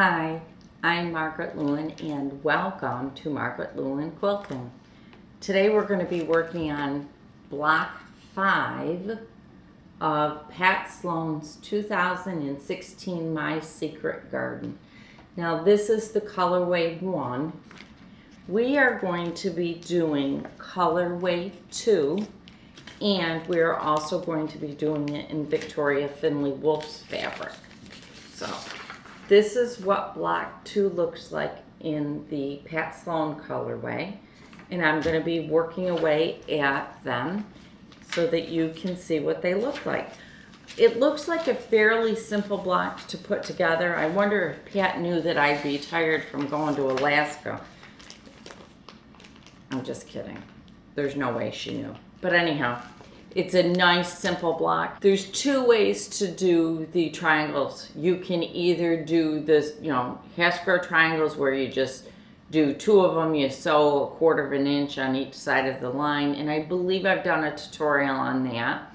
Hi, I'm Margaret Lewin and welcome to Margaret Lewin Quilting. Today we're going to be working on block 5 of Pat Sloan's 2016 My Secret Garden. Now this is the colorway 1. We are going to be doing colorway 2 and we're also going to be doing it in Victoria Finley Wolf's fabric. So this is what block 2 looks like in the Pat Sloan colorway, and I'm going to be working away at them so that you can see what they look like. It looks like a fairly simple block to put together. I wonder if Pat knew that I'd be tired from going to Alaska. I'm just kidding. There's no way she knew. But anyhow, it's a nice simple block. There's 2 ways to do the triangles. You can either do this, half square triangles where you just do 2 of them. You sew 1/4 of an inch on each side of the line. And I believe I've done a tutorial on that.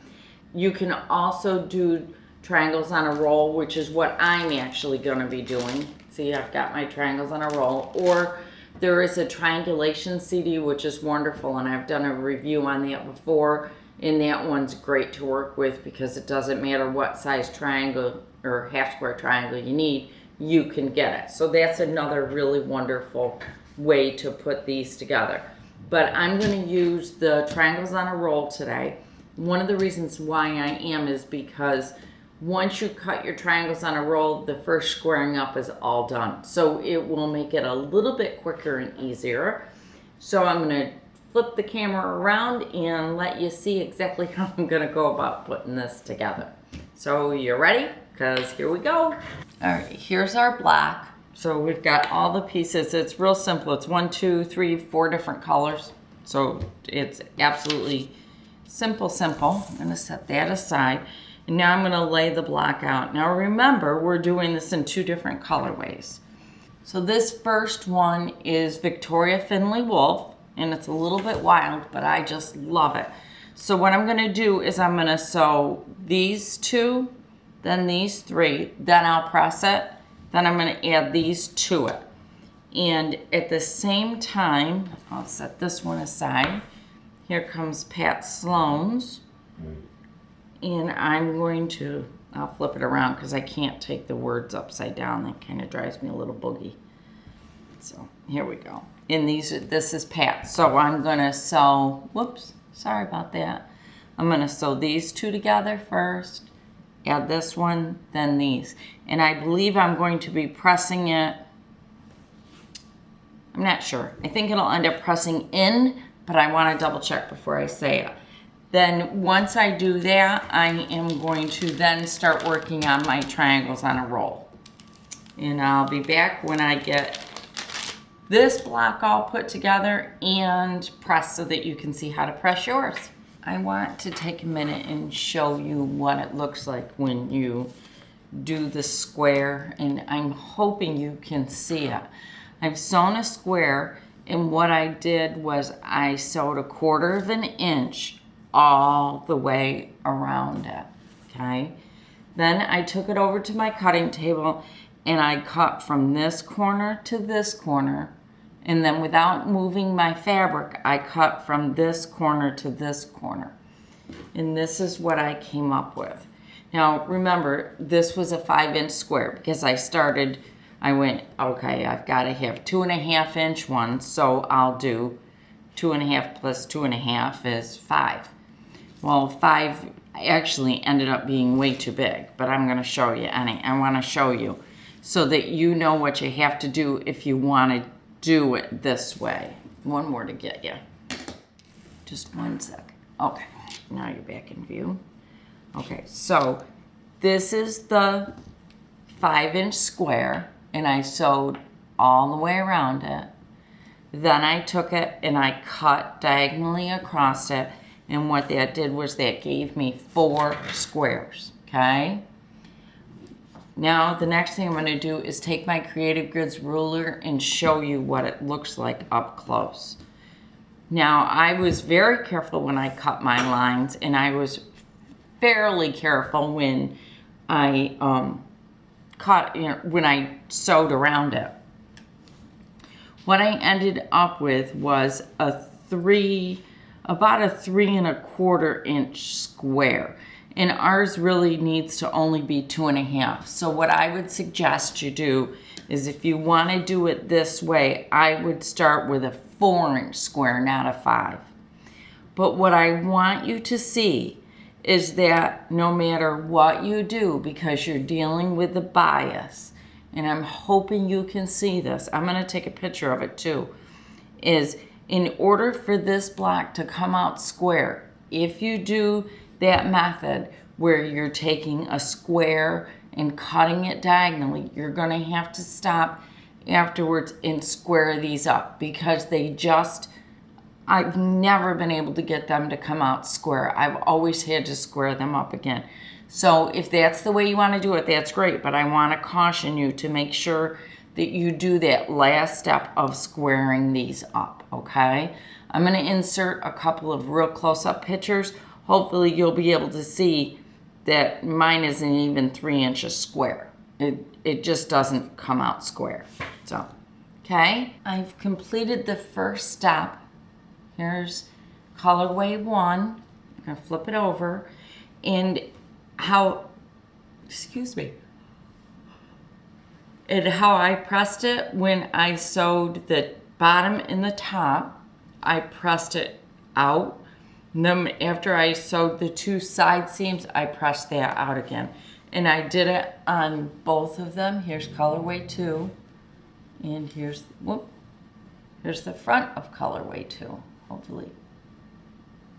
You can also do triangles on a roll, which is what I'm actually going to be doing. See, I've got my triangles on a roll. Or there is a triangulation CD, which is wonderful. And I've done a review on that before. And that one's great to work with because it doesn't matter what size triangle or half square triangle you need, you can get it. So that's another really wonderful way to put these together. But I'm going to use the triangles on a roll today. One of the reasons why I am is because once you cut your triangles on a roll, the first squaring up is all done. So it will make it a little bit quicker and easier. So I'm going to flip the camera around and let you see exactly how I'm going to go about putting this together. So you ready? Because here we go. All right, here's our block. So we've got all the pieces. It's real simple. It's 1, 2, 3, 4 different colors. So it's absolutely simple. I'm going to set that aside. And now I'm going to lay the block out. Now remember, we're doing this in 2 different colorways. So this first one is Victoria Finley Wolf. And it's a little bit wild, but I just love it. So what I'm going to do is I'm going to sew these 2, then these 3, then I'll press it, then I'm going to add these to it. And at the same time, I'll set this one aside. Here comes Pat Sloan's. And I'm going to, I'll flip it around because I can't take the words upside down. That kind of drives me a little boogie. So here we go. And this is Pat. So I'm going to sew, whoops, sorry about that. I'm going to sew these 2 together first, add this one, then these. And I believe I'm going to be pressing it, I'm not sure. I think it'll end up pressing in, but I want to double check before I say it. Then once I do that, I am going to then start working on my triangles on a roll. And I'll be back when I get this block all put together and pressed so that you can see how to press yours. I want to take a minute and show you what it looks like when you do the square, and I'm hoping you can see it. I've sewn a square, and what I did was I sewed 1/4 of an inch all the way around it, okay? Then I took it over to my cutting table and I cut from this corner to this corner, and then without moving my fabric, I cut from this corner to this corner. And this is what I came up with. Now remember, this was a 5-inch square because I went, okay, I've got to have 2.5 inch ones, so I'll do 2.5 plus 2.5 is 5. Well, 5 actually ended up being way too big, but I'm going to show you. I want to show you so that you know what you have to do if you want to do it this way. One more to get you. Just 1 second. Okay, now you're back in view. Okay, so this is the 5-inch square, and I sewed all the way around it. Then I took it and I cut diagonally across it, and what that did was that gave me 4 squares, okay? Now the next thing I'm going to do is take my Creative Grids ruler and show you what it looks like up close. Now I was very careful when I cut my lines, and I was fairly careful when I cut, when I sewed around it. What I ended up with was about a 3¼ inch square. And ours really needs to only be 2½. So what I would suggest you do is, if you want to do it this way, I would start with a 4-inch square, not a 5. But what I want you to see is that no matter what you do, because you're dealing with the bias, and I'm hoping you can see this, I'm going to take a picture of it too, is in order for this block to come out square, if you do that method where you're taking a square and cutting it diagonally, you're going to have to stop afterwards and square these up, because I've never been able to get them to come out square. I've always had to square them up again. So if that's the way you want to do it, that's great. But I want to caution you to make sure that you do that last step of squaring these up, okay? I'm going to insert a couple of real close-up pictures. Hopefully you'll be able to see that mine isn't even 3 inches square. It just doesn't come out square. So, okay? I've completed the first step. Here's colorway 1. I'm going to flip it over. And how I pressed it when I sewed the bottom and the top, I pressed it out. And then after I sewed the 2 side seams, I pressed that out again. And I did it on both of them. Here's colorway 2. And here's the front of colorway 2. Hopefully.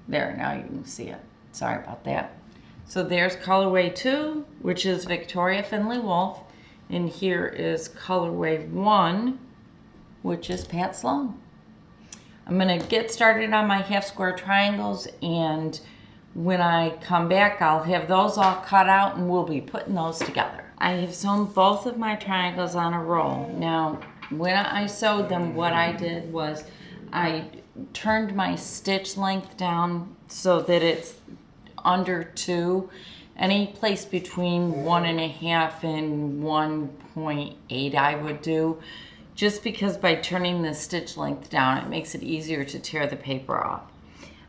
There, now you can see it. Sorry about that. So there's colorway 2, which is Victoria Finley Wolf. And here is colorway 1, which is Pat Sloan. I'm going to get started on my half square triangles, and when I come back, I'll have those all cut out and we'll be putting those together. I have sewn both of my triangles on a roll. Now, when I sewed them, what I did was I turned my stitch length down so that it's under 2. Any place between 1½ and 1.8 I would do, just because by turning the stitch length down, it makes it easier to tear the paper off.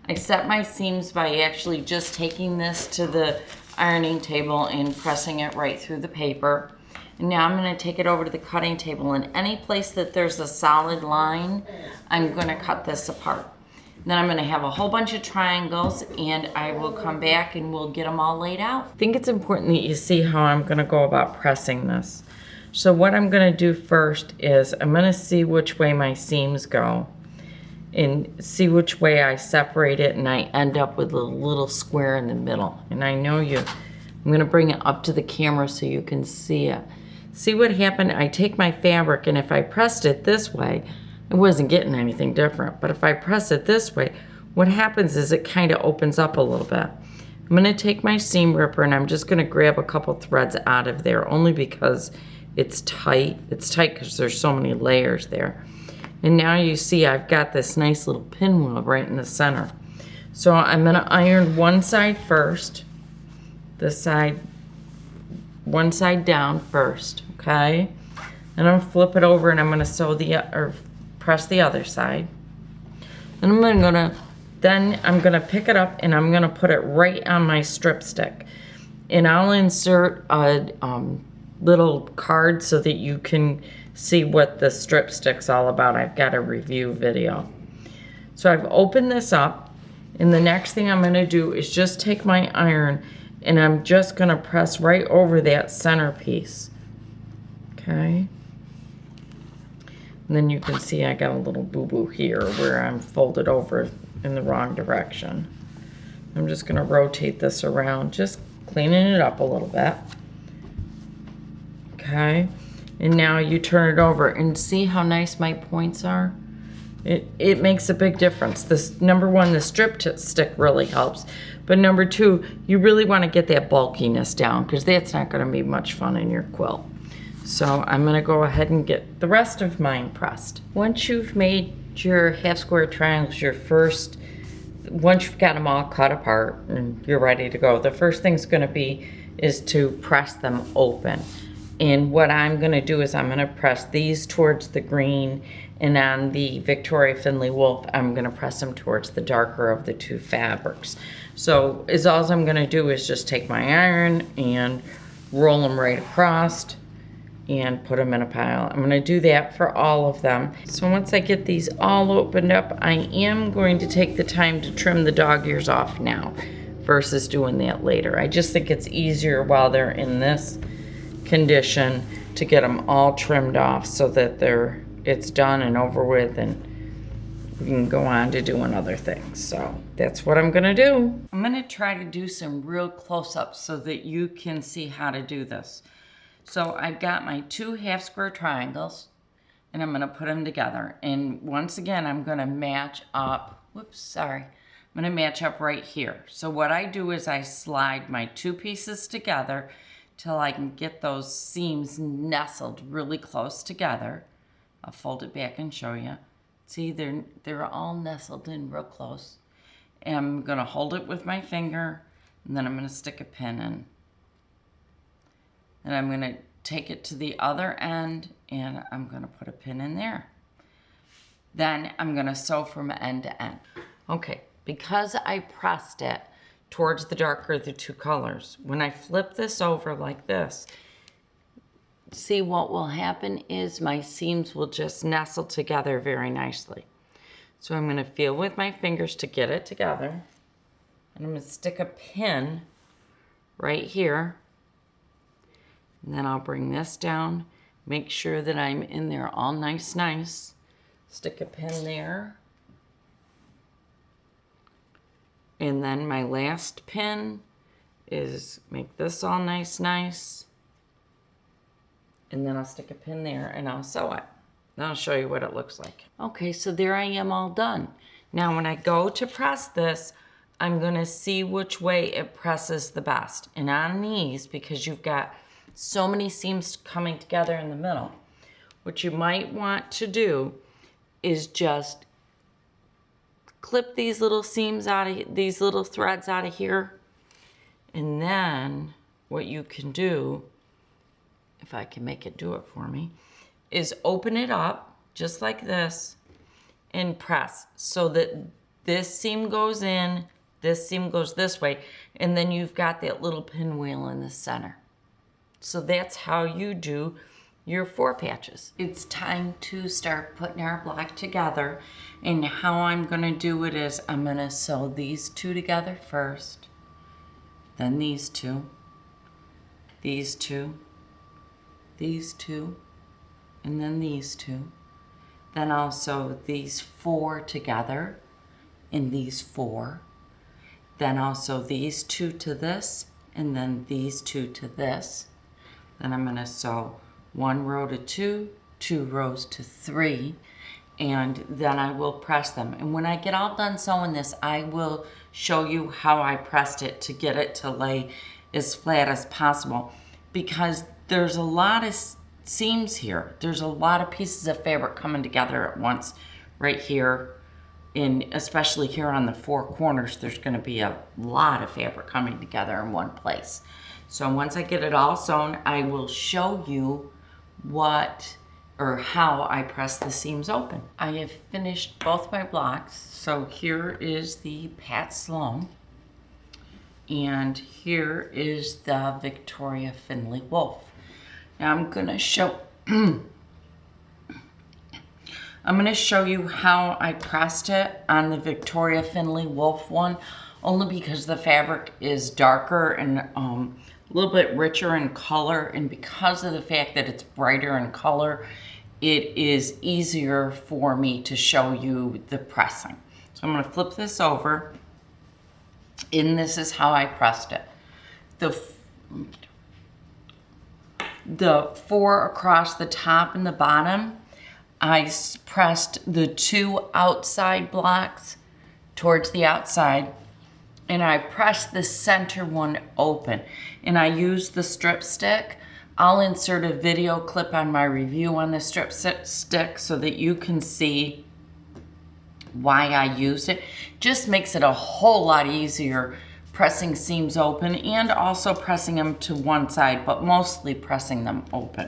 I set my seams by actually just taking this to the ironing table and pressing it right through the paper. And now I'm going to take it over to the cutting table, and any place that there's a solid line, I'm going to cut this apart. Then I'm going to have a whole bunch of triangles, and I will come back and we'll get them all laid out. I think it's important that you see how I'm going to go about pressing this. So what I'm going to do first is I'm going to see which way my seams go and see which way I separate it, and I end up with a little square in the middle. And I know I'm going to bring it up to the camera so you can see it. See what happened? I take my fabric, and if I pressed it this way, it wasn't getting anything different. But if I press it this way, what happens is it kind of opens up a little bit. I'm going to take my seam ripper, and I'm just going to grab a couple threads out of there, only because it's tight. It's tight because there's so many layers there. And now you see I've got this nice little pinwheel right in the center. So I'm going to iron one side first, one side down first, okay? And I'm going to flip it over, and I'm going to press the other side. And I'm going to pick it up, and I'm going to put it right on my strip stick. And I'll insert a little card so that you can see what the strip stick's all about. I've got a review video. So I've opened this up, and the next thing I'm going to do is just take my iron, and I'm just going to press right over that center piece. Okay? And then you can see I got a little boo-boo here where I'm folded over in the wrong direction. I'm just going to rotate this around, just cleaning it up a little bit. Okay? And now you turn it over and see how nice my points are? It makes a big difference. This, number one, the strip stick really helps. But number two, you really want to get that bulkiness down, because that's not going to be much fun in your quilt. So I'm going to go ahead and get the rest of mine pressed. Once you've made your half square triangles, once you've got them all cut apart and you're ready to go, the first thing's going to be is to press them open. And what I'm gonna do is I'm gonna press these towards the green, and on the Victoria Finley Wolf, I'm gonna press them towards the darker of the two fabrics. So all I'm gonna do is just take my iron and roll them right across and put them in a pile. I'm gonna do that for all of them. So once I get these all opened up, I am going to take the time to trim the dog ears off now versus doing that later. I just think it's easier while they're in this condition to get them all trimmed off so that it's done and over with, and we can go on to doing other things. So that's what I'm gonna do. I'm gonna try to do some real close-ups so that you can see how to do this. So I've got my 2 half square triangles, and I'm gonna put them together. And once again, I'm gonna match up, I'm gonna match up right here. So what I do is I slide my 2 pieces together till I can get those seams nestled really close together. I'll fold it back and show you. See, they're all nestled in real close. And I'm gonna hold it with my finger, and then I'm gonna stick a pin in. And I'm gonna take it to the other end, and I'm gonna put a pin in there. Then I'm gonna sew from end to end. Okay, because I pressed it towards the darker of the 2 colors, when I flip this over like this, see what will happen is my seams will just nestle together very nicely. So I'm gonna feel with my fingers to get it together, and I'm gonna stick a pin right here, and then I'll bring this down, make sure that I'm in there all nice, stick a pin there. And then my last pin is make this all nice. And then I'll stick a pin there and I'll sew it. Then I'll show you what it looks like. Okay, so there I am all done. Now when I go to press this, I'm gonna see which way it presses the best. And on these, because you've got so many seams coming together in the middle, what you might want to do is just clip these little seams out of these little threads out of here, and then what you can do, if I can make it do it for me, is open it up just like this and press so that this seam goes in, this seam goes this way, and then you've got that little pinwheel in the center. So that's how you do your 4 patches. It's time to start putting our block together, and how I'm gonna do it is I'm gonna sew these 2 together first, then these 2, these 2, these 2, and then these 2. Then I'll sew these 4 together and these 4. Then I'll sew these 2 to this, and then these 2 to this. Then I'm gonna sew 1 row to 2, 2 rows to 3, and then I will press them. And when I get all done sewing this, I will show you how I pressed it to get it to lay as flat as possible, because there's a lot of seams here. There's a lot of pieces of fabric coming together at once right here, and especially here on the 4 corners, there's gonna be a lot of fabric coming together in one place. So once I get it all sewn, I will show you how I press the seams open. I have finished both my blocks. So here is the Pat Sloan, and here is the Victoria Finley Wolf. Now I'm gonna show you how I pressed it on the Victoria Finley Wolf one, only because the fabric is darker and a little bit richer in color, and because of the fact that it's brighter in color, it is easier for me to show you the pressing. So I'm gonna flip this over, and this is how I pressed it. The 4 across the top and the bottom, I pressed the 2 outside blocks towards the outside, and I pressed the center one open, and I used the strip stick. I'll insert a video clip on my review on the strip stick so that you can see why I used it. Just makes it a whole lot easier pressing seams open and also pressing them to one side, but mostly pressing them open.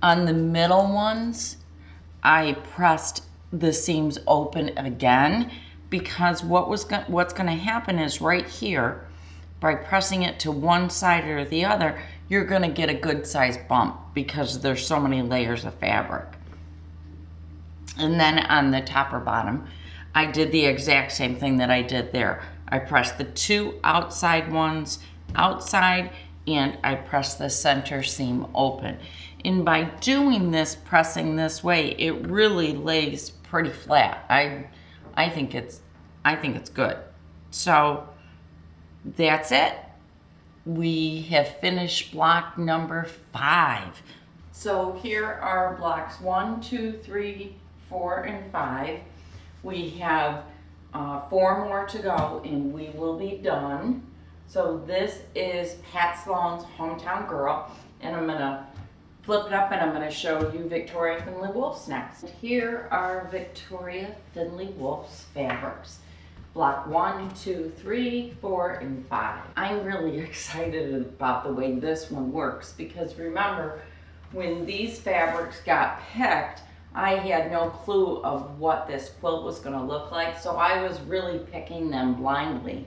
On the middle ones, I pressed the seams open again because what's going to happen is right here, by pressing it to one side or the other, you're going to get a good size bump because there's so many layers of fabric. And then on the top or bottom, I did the exact same thing that I did there. I pressed the two outside ones outside, and I pressed the center seam open. And by doing this, pressing this way, it really lays pretty flat. I think it's good. So that's it. We have finished block number 5. So here are blocks 1, 2, 3, 4, and 5. We have 4 more to go and we will be done. So this is Pat Sloan's Hometown Girl, and I'm gonna flip it up and I'm gonna show you Victoria Finley Wolf's next. Here are Victoria Finley Wolf's fabrics. Block 1, 2, 3, 4, and 5. I'm really excited about the way this one works because remember, when these fabrics got picked, I had no clue of what this quilt was going to look like, so I was really picking them blindly.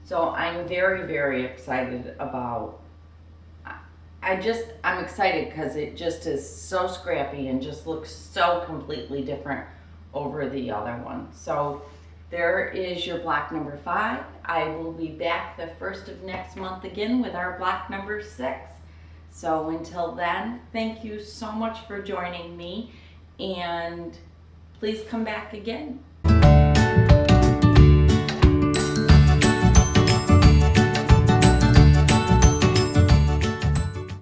So I'm very, very excited about, I'm excited because it just is so scrappy and just looks so completely different over the other one. So there is your block number 5. I will be back the 1st of next month again with our block number 6. So until then, thank you so much for joining me, and please come back again.